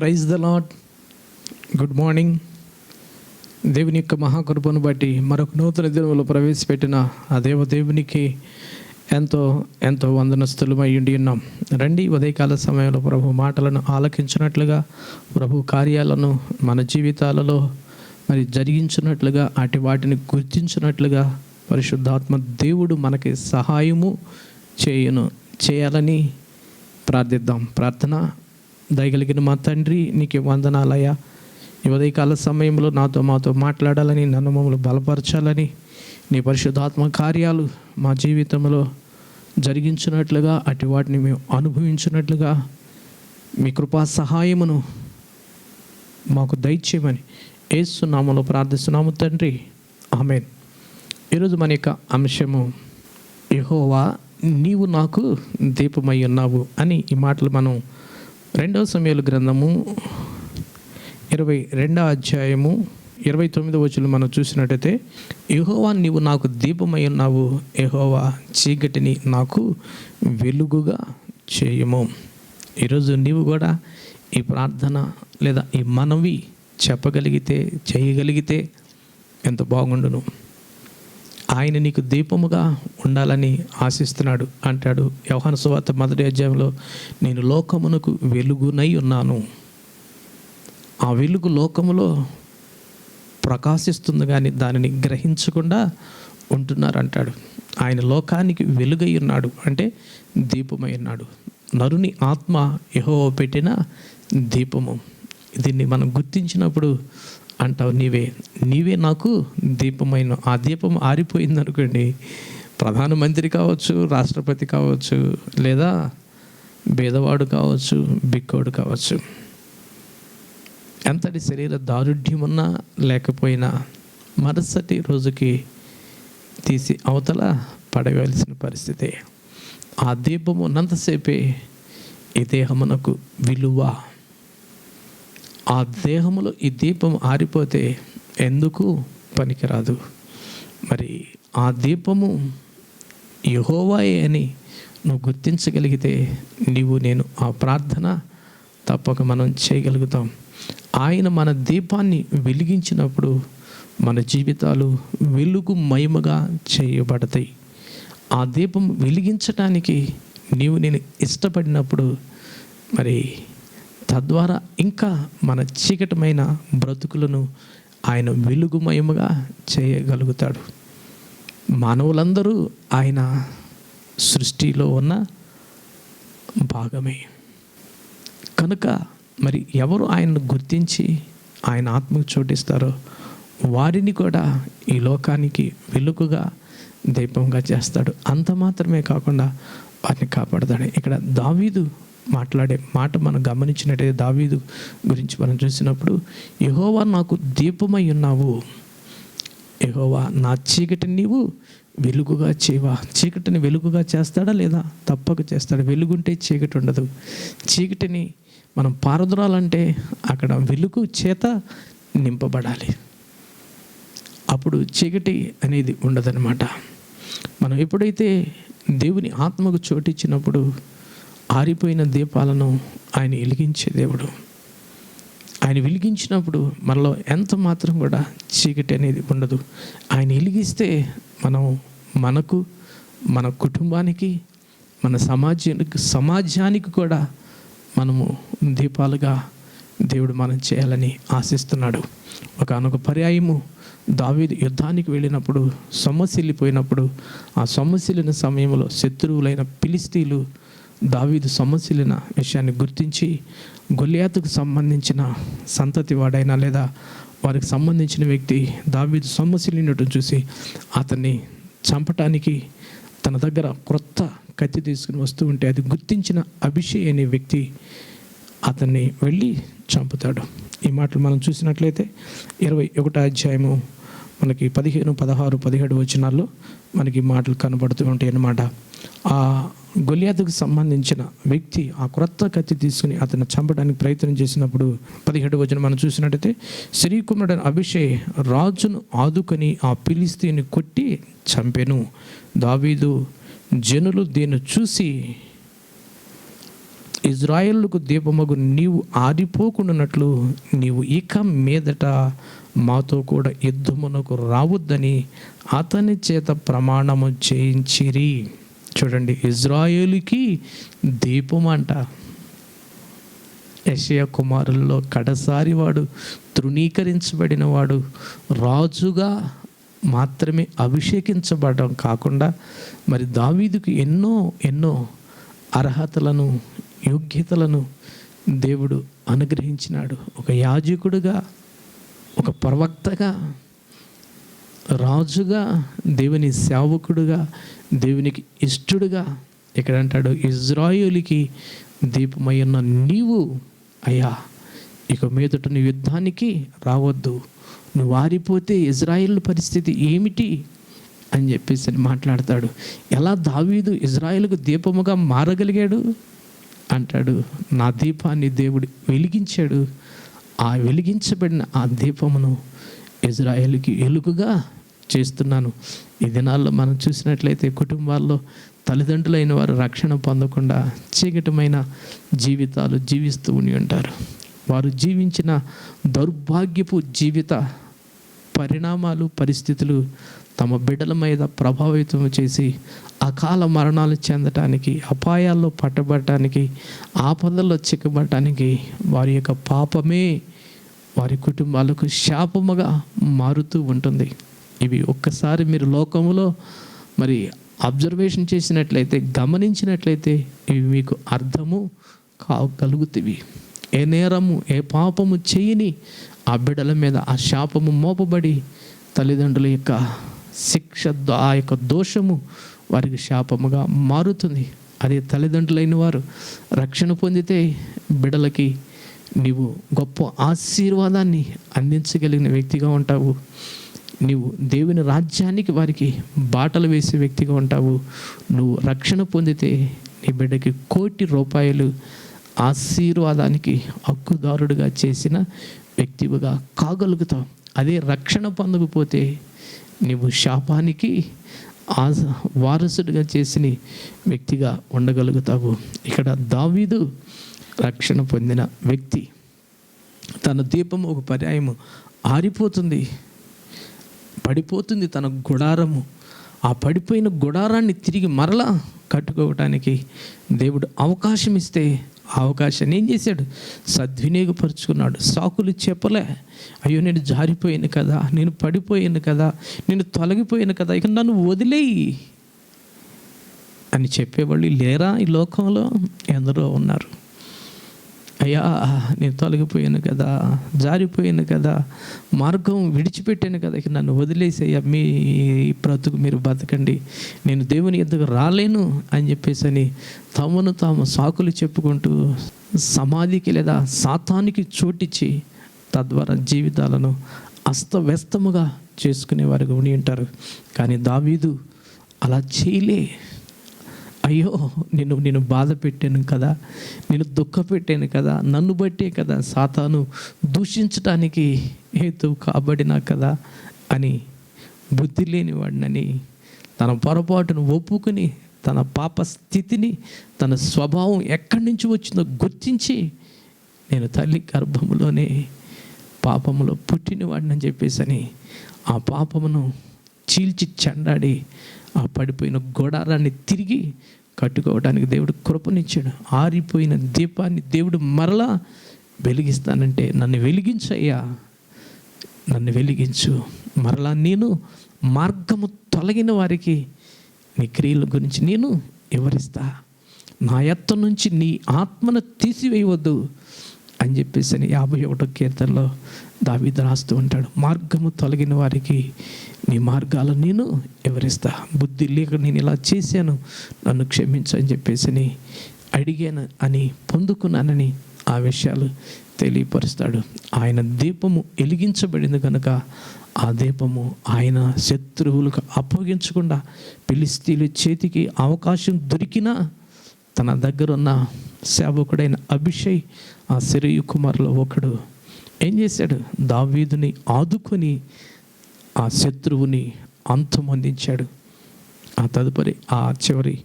Praise the Lord. Good morning. దేవుని యొక్క మహాకృపను బట్టి మరొక నూతన దినములో ప్రవేశపెట్టిన ఆ దేవునికి ఎంతో ఎంతో వందనస్తులమై ఉండి ఉన్నాం. రండి, ఉదయకాల సమయంలో ప్రభు మాటలను ఆలకించినట్లుగా, ప్రభు కార్యాలను మన జీవితాలలో మరి జరిగించినట్లుగా, వాటిని గుర్తించినట్లుగా పరిశుద్ధాత్మ దేవుడు మనకి సహాయము చేయాలని ప్రార్థిద్దాం. ప్రార్థన. దయగలిగిన మా తండ్రి, నీకు వందనాలయ్యా. ఈ ఉదయకాల సమయంలో మాతో మాట్లాడాలని, నన్ను మమ్మల్ని బలపరచాలని, నీ పరిశుద్ధాత్మ కార్యాలు మా జీవితంలో జరిగించినట్లుగా, వాటిని మేము అనుభవించినట్లుగా మీ కృపా సహాయమును మాకు దయచేయమని యేసు నామములో ప్రార్థిస్తున్నాము తండ్రి, ఆమేన్. ఈరోజు మన యొక్క అంశము యెహోవా నీవు నాకు దీపమై ఉన్నావు అని. ఈ మాటలు మనం 2 సమూయేలు గ్రంథము 22వ అధ్యాయము 29వ వచనం మనం చూసినట్టయితే, యెహోవా నీవు నాకు దీపమై ఉన్నావు, యెహోవా చీకటిని నాకు వెలుగుగా చేయము. ఈరోజు నీవు కూడా ఈ ప్రార్థన లేదా ఈ మనవి చేయగలిగితే ఎంత బాగుండును. ఆయన నీకు దీపముగా ఉండాలని ఆశిస్తున్నాడు. అంటాడు యోహాను సువార్త 1వ అధ్యాయంలో, నేను లోకమునకు వెలుగునై ఉన్నాను. ఆ వెలుగు లోకములో ప్రకాశిస్తుంది కానీ దానిని గ్రహించకుండా ఉంటున్నారంటాడు. ఆయన లోకానికి వెలుగై ఉన్నాడు, అంటే దీపమై ఉన్నాడు. నరుని ఆత్మ యెహోవా పెట్టిన దీపము. దీన్ని మనం గుర్తించినప్పుడు అంటావు, నీవే నాకు దీపమైన. ఆ దీపం ఆరిపోయింది అనుకోండి, ప్రధానమంత్రి కావచ్చు, రాష్ట్రపతి కావచ్చు, లేదా పేదవాడు కావచ్చు, బిక్కోడు కావచ్చు, ఎంతటి శరీర దారుఢ్యం ఉన్నా లేకపోయినా మరుసటి రోజుకి తీసి అవతల పడవలసిన పరిస్థితి. ఆ దీపము ఉన్నంతసేపే ఈ దేహమునకు విలువ. ఆ దేహములో ఈ దీపం ఆరిపోతే ఎందుకు పనికిరాదు. మరి ఆ దీపము యెహోవాయే అని నువ్వు గుర్తించగలిగితే నేను ఆ ప్రార్థన తప్పక మనం చేయగలుగుతాం. ఆయన మన దీపాన్ని వెలిగించినప్పుడు మన జీవితాలు వెలుగుమయముగా చేయబడతాయి. ఆ దీపం వెలిగించటానికి నేను ఇష్టపడినప్పుడు మరి తద్వారా ఇంకా మన చీకటమైన బ్రతుకులను ఆయన వెలుగుమయముగా చేయగలుగుతాడు. మానవులందరూ ఆయన సృష్టిలో ఉన్న భాగమే కనుక మరి ఎవరు ఆయనను గుర్తించి ఆయన ఆత్మకు చోటిస్తారో వారిని కూడా ఈ లోకానికి వెలుగుగా దీపంగా చేస్తాడు. అంత మాత్రమే కాకుండా వారిని కాపాడతాడు. ఇక్కడ దావీదు మాట్లాడే మాట మనం గమనించినట్టయితే, దావీదు గురించి మనం చూసినప్పుడు, యెహోవా నాకు దీపమై ఉన్నావు, యెహోవా నా చీకటిని నీవు వెలుగుగా చేయవా. చీకటిని వెలుగుగా చేస్తాడా? లేదా? తప్పక చేస్తాడు. వెలుగుంటే చీకటి ఉండదు. చీకటిని మనం పారద్రోలాలంటే అక్కడ వెలుగు చేత నింపబడాలి. అప్పుడు చీకటి అనేది ఉండదన్నమాట. మనం ఎప్పుడైతే దేవుని ఆత్మకు చోటిచ్చినప్పుడు ఆరిపోయిన దీపాలను ఆయన వెలిగించే దేవుడు. ఆయన వెలిగించినప్పుడు మనలో ఎంత మాత్రం కూడా చీకటి అనేది ఉండదు. ఆయన వెలిగిస్తే మనకు, మన కుటుంబానికి, మన సమాజానికి కూడా మనము దీపాలుగా దేవుడు మనం చేయాలని ఆశిస్తున్నాడు. ఒకానొక పర్యాయము దావీదు యుద్ధానికి వెళ్ళినప్పుడు సొమ్మసిల్లిపోయినప్పుడు, ఆ సొమ్మసిల్లిన సమయంలో శత్రువులైన ఫిలిష్తీయులు దావీదు సొమ్మసిల్లిన విషయాన్ని గుర్తించి గొలియాతుకు సంబంధించిన సంతతి వాడైనా లేదా వారికి సంబంధించిన వ్యక్తి దావీదు సొమ్మసిల్లినట్టు చూసి అతన్ని చంపటానికి తన దగ్గర క్రొత్త కత్తి తీసుకుని వస్తూ ఉంటే అది గుర్తించిన అభిషేక్ అనే వ్యక్తి అతన్ని వెళ్ళి చంపుతాడు. ఈ మాటలు మనం చూసినట్లయితే 21వ అధ్యాయము మనకి 15, 16, 17 వచనాల్లో మనకి మాటలు కనబడుతూ ఉంటాయి అన్నమాట. ఆ గొలియాతుకు సంబంధించిన వ్యక్తి ఆ క్రొత్త కత్తి తీసుకుని అతను చంపడానికి ప్రయత్నం చేసినప్పుడు 17వ వచనం మనం చూసినట్టయితే, శ్రీకుమారుడైన అభిషేక్ రాజును ఆదుకొని ఆ ఫిలిష్తీయుని కొట్టి చంపెను. దావీదు జనులు దీన్ని చూసి ఇజ్రాయేలుకు దీపమగు నీవు ఆరిపోకుండానట్లు నీవు ఇక మీదట మాతో కూడా యుద్ధమునకు రావద్దని అతని చేత ప్రమాణము చేయించిరి. చూడండి, ఇజ్రాయేలుకి దీపం అంట. యెషయా కుమారుల్లో కడసారి వాడు, తృణీకరించబడిన వాడు, రాజుగా మాత్రమే అభిషేకించబడడం కాకుండా మరి దావీదుకు ఎన్నో ఎన్నో అర్హతలను, యోగ్యతలను దేవుడు అనుగ్రహించినాడు. ఒక యాజకుడుగా, ఒక ప్రవక్తగా, రాజుగా, దేవుని సేవకుడుగా, దేవునికి ఇష్టడుగా. ఇక్కడ అంటాడు, ఇజ్రాయేలుకి దీపమై ఉన్న నీవు అయ్యా ఇక మీదట నీ యుద్ధానికి రావద్దు, నువ్వు ఆరిపోతే ఇజ్రాయేల్ పరిస్థితి ఏమిటి అని చెప్పేసి మాట్లాడతాడు. ఎలా దావీదు ఇజ్రాయేలుకు దీపముగా మారగలిగాడు అంటాడు, నా దీపాన్ని దేవుడు వెలిగించాడు, ఆ వెలిగించబడిన ఆ దీపమును ఇజ్రాయేలుకి వెలుగుగా చేస్తున్నాను. ఈ దినాల్లో మనం చూసినట్లయితే కుటుంబాల్లో తల్లిదండ్రులైన వారు రక్షణ పొందకుండా చీకటమైన జీవితాలు జీవిస్తూ ఉండి ఉంటారు. వారు జీవించిన దౌర్భాగ్యపు జీవిత పరిణామాలు, పరిస్థితులు తమ బిడ్డల మీద ప్రభావితం చేసి అకాల మరణాలు చెందటానికి, అపాయాల్లో పట్టబడటానికి, ఆపదల్లో చిక్కబడటానికి వారి యొక్క పాపమే వారి కుటుంబాలకు శాపముగా మారుతూ ఉంటుంది. ఇవి ఒక్కసారి మీరు లోకములో మరి అబ్జర్వేషన్ చేసినట్లయితే, గమనించినట్లయితే ఇవి మీకు అర్థము కాగలుగుతాయి. ఏ నేరము, ఏ పాపము చేయని ఆ బిడ్డల మీద ఆ శాపము మోపబడి తల్లిదండ్రుల యొక్క శిక్ష, ఆ యొక్క దోషము వారికి శాపముగా మారుతుంది. అదే తల్లిదండ్రులైన వారు రక్షణ పొందితే బిడ్డలకి నీవు గొప్ప ఆశీర్వాదాన్ని అందించగలిగిన వ్యక్తిగా ఉంటావు. నీవు దేవుని రాజ్యానికి వారికి బాటలు వేసే వ్యక్తిగా ఉంటావు. నువ్వు రక్షణ పొందితే నీ బిడ్డకి ₹1,00,00,000 ఆశీర్వాదానికి హక్కుదారుడుగా చేసిన వ్యక్తిగా కాగలుగుతావు. అదే రక్షణ పొందకపోతే నీవు శాపానికి వారసుడిగా చేసిన వ్యక్తిగా ఉండగలుగుతావు. ఇక్కడ దావీదు రక్షణ పొందిన వ్యక్తి. తన దీపం ఒక పర్యాయము ఆరిపోతుంది, పడిపోతుంది తన గుడారము. ఆ పడిపోయిన గుడారాన్ని తిరిగి మరలా కట్టుకోవటానికి దేవుడు అవకాశం ఇస్తే ఆ అవకాశాన్ని ఏం చేశాడు? సద్వినియోగపరుచుకున్నాడు. సాకులు చెప్పలే, అయ్యో నేను జారిపోయాను కదా, నేను పడిపోయాను కదా, నేను తొలగిపోయాను కదా, ఇక నన్ను వదిలేయి అని చెప్పేవాళ్ళు లేరా ఈ లోకంలో? ఎందరో ఉన్నారు. అయ్యా నేను తొలగిపోయాను కదా, జారిపోయాను కదా, మార్గం విడిచిపెట్టాను కదా, ఇక నన్ను వదిలేసేయ్యా, మీ బ్రతుకు మీరు బతకండి, నేను దేవుని ఎద్దుకు రాలేను అని చెప్పేసి తమను తాము సాకులు చెప్పుకుంటూ సమాధికి లేదా సాతానికి చోటిచ్చి తద్వారా జీవితాలను అస్తవ్యస్తముగా చేసుకునేవారుగా ఉండి ఉంటారు. కానీ దావీదు అలా చేయలే. అయ్యో నేను బాధ పెట్టాను కదా, నేను దుఃఖ పెట్టాను కదా, నన్ను బట్టే కదా సాతాను దూషించటానికి హేతువు కాబడినా కదా అని బుద్ధి లేనివాడినని తన పొరపాటును ఒప్పుకుని తన పాప స్థితిని, తన స్వభావం ఎక్కడి నుంచి వచ్చిందో గుర్తించి నేను తల్లి గర్భములోనే పాపములో పుట్టినవాడిని చెప్పేసి ఆ పాపమును చీల్చి చెండాడి ఆ పడిపోయిన గోడారాన్ని తిరిగి కట్టుకోవడానికి దేవుడు కృపనిచ్చాడు. ఆరిపోయిన దీపాన్ని దేవుడు మరలా వెలిగిస్తానంటే నన్ను వెలిగించయ్యా, నన్ను వెలిగించు, మరలా నేను మార్గము తొలగిన వారికి నీ క్రియల గురించి నేను వివరిస్తా, నా ఎత్త నుంచి నీ ఆత్మను తీసివేయవద్దు అని చెప్పేసి 51వ కీర్తనలో దావీదు రాస్తూ ఉంటాడు. మార్గము తొలగిన వారికి నీ మార్గాలను నేను వివరిస్తా, బుద్ధి లేక నేను ఇలా చేశాను, నన్ను క్షమించు అని చెప్పేసి అడిగాను అని, పొందుకున్నానని ఆ విషయాలు తెలియపరుస్తాడు. ఆయన దీపము వెలిగించబడింది కనుక ఆ దీపము ఆయన శత్రువులకు అప్పగించకుండా ఫిలిష్తీయుల చేతికి అవకాశం దొరికినా తన దగ్గర ఉన్న సేవకుడైన అభిషై, ఆ సెరూయా కుమారులో ఒకడు ఏం చేశాడు? దావీదుని ఆదుకొని ఆ శత్రువుని అంతమొందించాడు. ఆ తదుపరి ఆ చివరి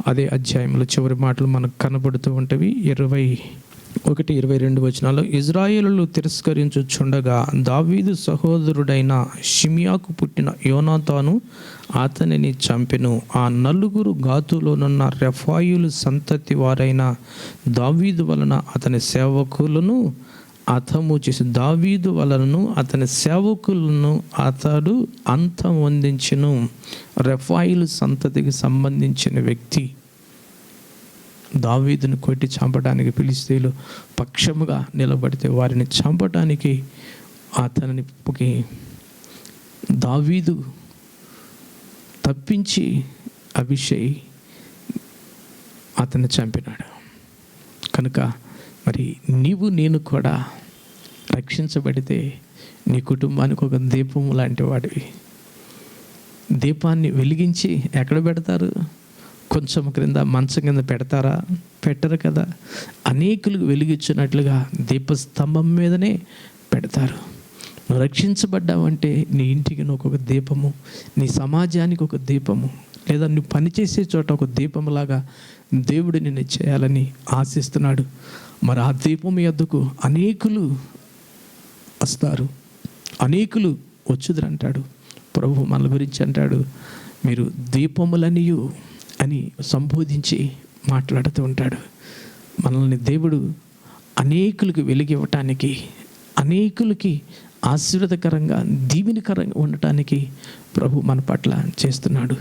అదే అధ్యాయంలో చివరి మాటలు మనకు కనబడుతూ ఉంటవి. 21-22 వచనాల్లో, ఇజ్రాయేలులు తిరస్కరించుచుండగా దావీదు సహోదరుడైన షిమియాకు పుట్టిన యోనాతాను అతనిని చంపెను. ఆ నలుగురు గాతులోనున్న రెఫాయిలు సంతతి వారైన దావీదు వలన అతని సేవకులను హతము చేసి దావీదు వలనను అతని సేవకులను అతడు అంతమొందించెను. రెఫాయిలు సంతతికి సంబంధించిన వ్యక్తి దావీదును కొట్టి చంపడానికి ఫిలిష్తీయులు పక్షముగా నిలబడితే వారిని చంపడానికి అతనికి దావీదు తప్పించి అభిషేక్ అతన్ని చంపినాడు. కనుక మరి నీవు నేను కూడా రక్షించబడితే నీ కుటుంబానికి ఒక దీపం లాంటి వాడివి. దీపాన్ని వెలిగించి ఎక్కడ పెడతారు? కొంచెం క్రింద మంచం కింద పెడతారా? పెట్టరు కదా. అనేకులకు వెలిగించినట్లుగా దీపస్తంభం మీదనే పెడతారు. నువ్వు రక్షించబడ్డావంటే నీ ఇంటికి నువ్వు ఒక దీపము, నీ సమాజానికి ఒక దీపము, లేదా నువ్వు పనిచేసే చోట ఒక దీపములాగా దేవుడు నిన్ను చేయాలని ఆశిస్తున్నాడు. మరి ఆ దీపం యొద్దకు అనేకులు వస్తారు, అనేకులు వచ్చుదురంటాడు ప్రభు. మన గురించి అంటాడు, మీరు దీపములనియు అని సంబోధించి మాట్లాడుతూ ఉంటాడు. మనల్ని దేవుడు అనేకులకు వెలిగివ్వటానికి, అనేకులకి ఆశీర్వాదకరంగా దీవెనకరంగా ఉండటానికి ప్రభు మన పట్ల చేస్తున్నాడు.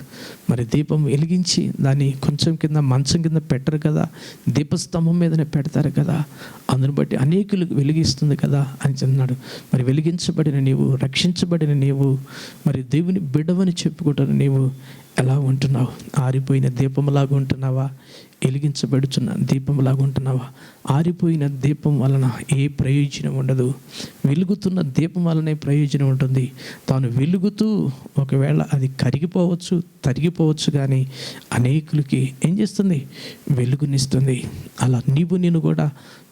మరి దీపం వెలిగించి దాన్ని కొంచెం కింద మంచం కింద పెట్టరు కదా, దీపస్తంభం మీదనే పెడతారు కదా. అందుని బట్టి అనేకులకు వెలిగిస్తుంది కదా అని చెప్తున్నాడు. మరి వెలిగించబడిన నీవు, రక్షించబడిన నీవు, మరి దేవుని బిడ్డవని చెప్పుకుంటున్న నీవు ఎలా ఉంటున్నావు? ఆరిపోయిన దీపంలాగా ఉంటున్నావా? వెలిగించబడుచున్న దీపంలాగా ఉంటున్నావా? ఆరిపోయిన దీపం వలన ఏ ప్రయోజనం ఉండదు. వెలుగుతున్న దీపం వలనే ప్రయోజనం ఉంటుంది. తాను వెలుగుతూ ఒకవేళ అది కరిగిపోవచ్చు, తరిగిపోవచ్చు, కానీ అనేకులకి ఏం చేస్తుంది? వెలుగునిస్తుంది. అలా నీవు నేను కూడా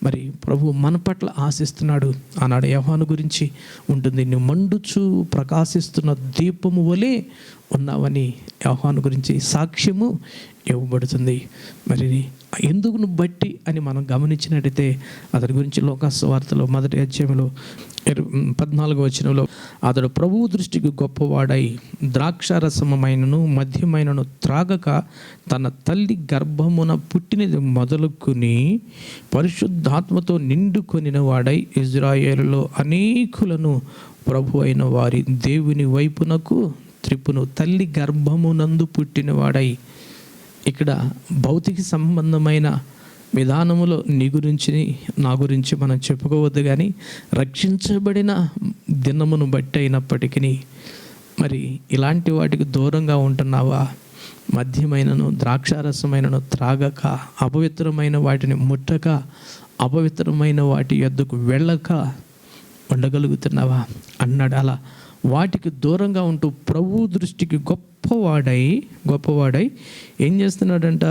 మరి ప్రభు మన పట్ల ఆశిస్తున్నాడు. ఆనాడు యోహాను గురించి ఉంటుంది, నువ్వు మండుచు ప్రకాశిస్తున్న దీపము వలె ఉన్నావని యోహాను గురించి సాక్ష్యము ఇవ్వబడుతుంది. మరి ఎందుకును బట్టి అని మనం గమనించినట్టయితే అతని గురించి లోకాసువార్తలో 1వ అధ్యాయంలో 14వ వచనంలో, అతడు ప్రభువు దృష్టికి గొప్పవాడై ద్రాక్షారసమైనను మద్యమైనను త్రాగక తన తల్లి గర్భమున పుట్టినది మొదలుకొని పరిశుద్ధాత్మతో నిండుకొనిన వాడై ఇజ్రాయేలులో అనేకులను ప్రభు అయిన వారి దేవుని వైపునకు త్రిప్పును. తల్లి గర్భమునందు పుట్టినవాడై, ఇక్కడ భౌతిక సంబంధమైన విధానములో నీ గురించి నా గురించి మనం చెప్పుకోవద్దు, కానీ రక్షించబడిన దినమును బట్టి అయినప్పటికీ మరి ఇలాంటి వాటికి దూరంగా ఉంటున్నావా? మద్యమైనను ద్రాక్షారసమైనను త్రాగక, అపవిత్రమైన వాటిని ముట్టక, అపవిత్రమైన వాటి యొద్దకు వెళ్ళక ఉండగలుగుతున్నావా అన్నాడు. అలా వాటికి దూరంగా ఉంటూ ప్రభు దృష్టికి గొప్పవాడై ఏం చేస్తున్నాడంట?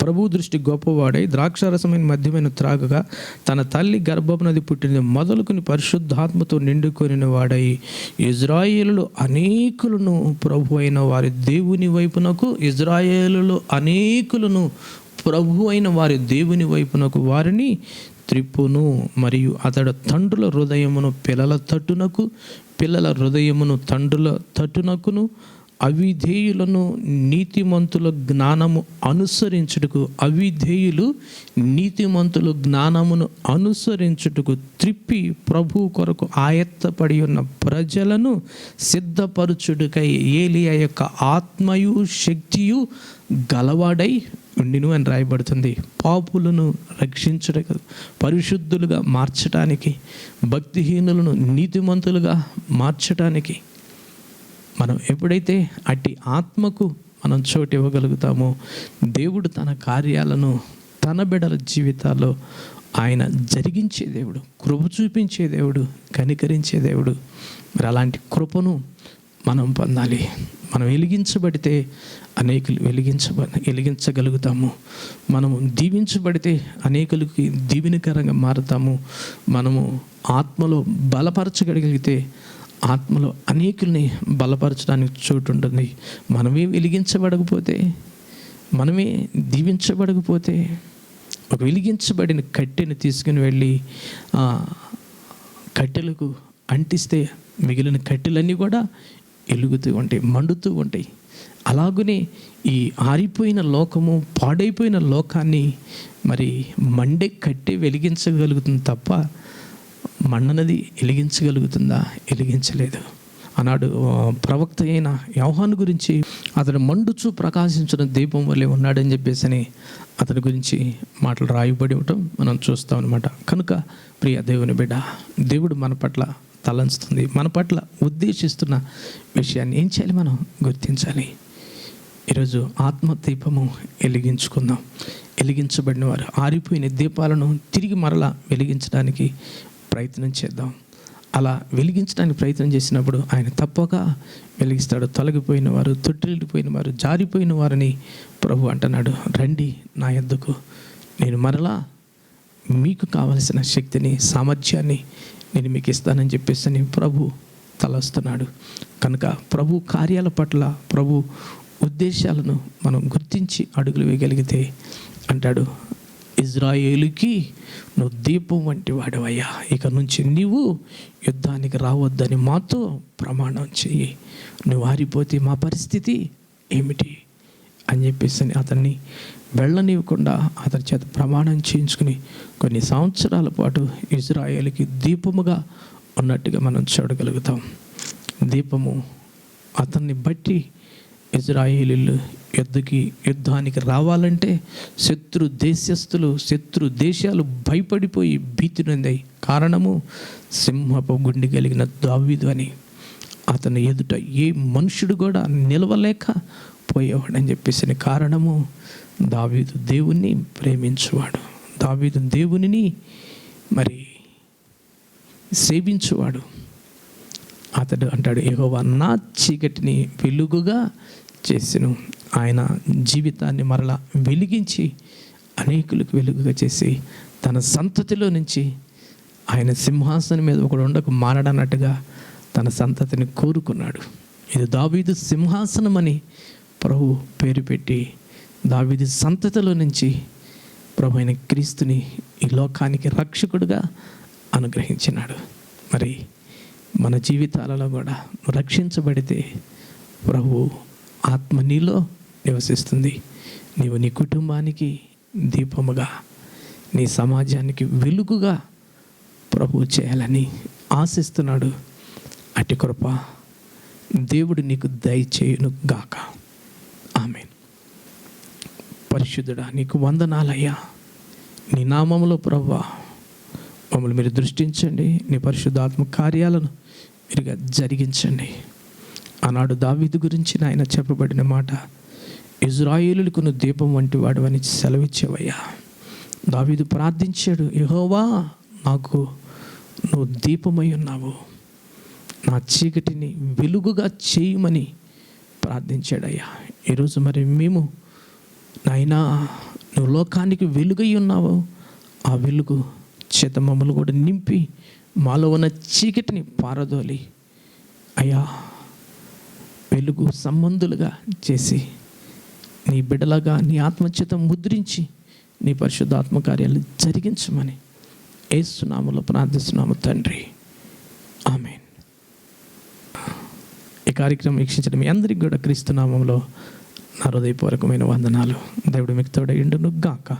ప్రభు దృష్టి గొప్పవాడై ద్రాక్షారసమైన మద్యమైన త్రాగగా తన తల్లి గర్భమునది పుట్టినది మొదలుకొని పరిశుద్ధాత్మతో నిండుకొనిన వాడై ఇజ్రాయేలులో అనేకులను ప్రభు అయిన వారి దేవుని వైపునకు, ఇజ్రాయేలులో అనేకులను ప్రభు అయిన వారి దేవుని వైపునకు వారిని త్రిప్పును. మరియు అతడు తండ్రుల హృదయమును పిల్లల తట్టునకు, పిల్లల హృదయమును తండ్రుల తట్టునకును, అవిధేయులను నీతిమంతుల జ్ఞానము అనుసరించుటకు, అవిధేయులు నీతిమంతుల జ్ఞానమును అనుసరించుటకు త్రిప్పి ప్రభు కొరకు ఆయత్తపడి ఉన్న ప్రజలను సిద్ధపరచుటకై ఏలియా యొక్క ఆత్మయు శక్తియు గలవాడై ఉండిను అని రాయబడుతుంది. పాపులను రక్షించడానికి, పరిశుద్ధులుగా మార్చడానికి, భక్తిహీనులను నీతిమంతులుగా మార్చడానికి మనం ఎప్పుడైతే అట్టి ఆత్మకు మనం చోటు ఇవ్వగలుగుతామో దేవుడు తన కార్యాలను తన బిడ్డల జీవితాల్లో ఆయన జరిగించే దేవుడు, కృప చూపించే దేవుడు, కనికరించే దేవుడు. మరి అలాంటి కృపను మనం పొందాలి. మనం వెలిగించబడితే అనేకులు వెలిగించగలుగుతాము. మనము దీవించబడితే అనేకులకి దీవెనకరంగా మారుతాము. మనము ఆత్మలో బలపరచగలిగితే ఆత్మలో అనేకుల్ని బలపరచడానికి చోటు ఉంటుంది. మనమే వెలిగించబడకపోతే, మనమే దీవించబడకపోతే, ఒక వెలిగించబడిన కట్టెను తీసుకుని వెళ్ళి కట్టెలకు అంటిస్తే మిగిలిన కట్టెలన్నీ కూడా వెలుగుతూ ఉంటాయి, మండుతూ ఉంటాయి. అలాగనే ఈ ఆరిపోయిన లోకము, పాడైపోయిన లోకాన్ని మరి మండే కట్టె వెలిగించగలుగుతుంది తప్ప మండనది వెలిగించగలుగుతుందా? వెలిగించలేదు. ఆనాడు ప్రవక్త అయిన యోహాను గురించి అతడు మండుచు ప్రకాశించిన దీపం వల్లే ఉన్నాడని చెప్పేసి అతని గురించి మాటలు రాయబడి ఉండటం మనం చూస్తాం అన్నమాట. కనుక ప్రియ దేవుని బిడ్డ, దేవుడు మన పట్ల తలంచుతుంది, మన పట్ల ఉద్దేశిస్తున్న విషయాన్ని ఏం చేయాలి? మనం గుర్తించాలి. ఈరోజు ఆత్మ దీపము వెలిగించుకుందాం. వెలిగించబడిన వారు ఆరిపోయిన దీపాలను తిరిగి మరలా వెలిగించడానికి ప్రయత్నం చేద్దాం. అలా వెలిగించడానికి ప్రయత్నం చేసినప్పుడు ఆయన తప్పక వెలిగిస్తాడు. తొలగిపోయిన వారు, తొట్టిల్లిపోయిన వారు, జారిపోయిన వారిని ప్రభు అంటున్నాడు, రండి నా యొద్దకు, నేను మరలా మీకు కావలసిన శక్తిని, సామర్థ్యాన్ని నేను మీకు ఇస్తానని చెప్పేసి ప్రభు తలస్తున్నాడు. కనుక ప్రభు కార్యాల పట్ల, ప్రభు ఉద్దేశాలను మనం గుర్తించి అడుగులు వేయగలిగితే అంటాడు, ఇజ్రాయేలుకి నువ్వు దీపం వంటి వాడవయ్యా, ఇక నుంచి నీవు యుద్ధానికి రావద్దని మాతో ప్రమాణం చెయ్యి. నువ్వు ఆరిపోతే మా పరిస్థితి ఏమిటి అని చెప్పేసి అతన్ని వెళ్ళనివ్వకుండా అతని చేత ప్రమాణం చేయించుకుని కొన్ని సంవత్సరాల పాటు ఇజ్రాయేలుకి దీపముగా ఉన్నట్టుగా మనం చూడగలుగుతాం. దీపము అతన్ని బట్టి ఇజ్రాయేలీలు యుద్ధానికి రావాలంటే శత్రు దేశస్థులు, శత్రు దేశాలు భయపడిపోయి భీతి నొందాయి. కారణము సింహపు గుండె కలిగిన దావీదు అని. అతని ఎదుట ఏ మనుషుడు కూడా నిలవలేక పోయేవాడని చెప్పేసిన కారణము దావీదు దేవుణ్ణి ప్రేమించువాడు, దావీదు దేవునిని మరి సేవించువాడు. అతడు అంటాడు, యెహోవా నా చీకటిని వెలుగుగా చేసెను. ఆయన జీవితాన్ని మరలా వెలిగించి అనేకులకు వెలుగుగా చేసి తన సంతతిలో నుంచి ఆయన సింహాసనం మీద ఒకడు ఉండకు మారడన్నట్టుగా తన సంతతిని కోరుకున్నాడు. ఇది దావీదు సింహాసనం అని ప్రభు పేరు పెట్టి దావీదు సంతతిలో నుంచి ప్రభు అయిన క్రీస్తుని ఈ లోకానికి రక్షకుడుగా అనుగ్రహించినాడు. మరి మన జీవితాలలో కూడా రక్షించబడితే ప్రభు ఆత్మ నీలో నివసిస్తుంది. నీవు నీ కుటుంబానికి దీపముగా, నీ సమాజానికి వెలుగుగా ప్రభు చేయాలని ఆశిస్తున్నాడు. అట్టి కృప దేవుడు నీకు దయచేయును గాక. ఆమేన్. పరిశుద్ధుడా, నీకు వందనాలయ్యా. నీ నామములో ప్రభువా మమ్మల్ని మీరు దృష్టించండి. నీ పరిశుద్ధాత్మ కార్యాలను మీరుగా జరిగించండి. ఆనాడు దావీదు గురించి ఆయన చెప్పబడిన మాట, ఇజ్రాయేలులకు నువ్వు దీపం వంటి వాడు అని సెలవిచ్చేవయ్యా. దావీదు ప్రార్థించాడు, యెహోవా నాకు నువ్వు దీపమై ఉన్నావు, నా చీకటిని వెలుగుగా చేయమని ప్రార్థించాడయ్యా. ఈరోజు మరి మేము నాయనా నువ్వు లోకానికి వెలుగై ఉన్నావు, ఆ వెలుగు చేత మమ్మల్ని కూడా నింపి మాలో ఉన్న చీకటిని పారదోలి అయ్యా వెలుగు సంబంధులుగా చేసి నీ బిడ్డలాగా నీ ఆత్మచేత ముద్రించి నీ పరిశుద్ధాత్మ కార్యాలు జరిగించమని యేసు నామములో ప్రార్థిస్తున్నాము తండ్రి. ఆమేన్. ఈ కార్యక్రమం వీక్షించిన మీ అందరికీ కూడా క్రీస్తు నామములో నా హృదయపూర్వకమైన వందనాలు. దేవుడు మీకు తోడై ఉండును గాక.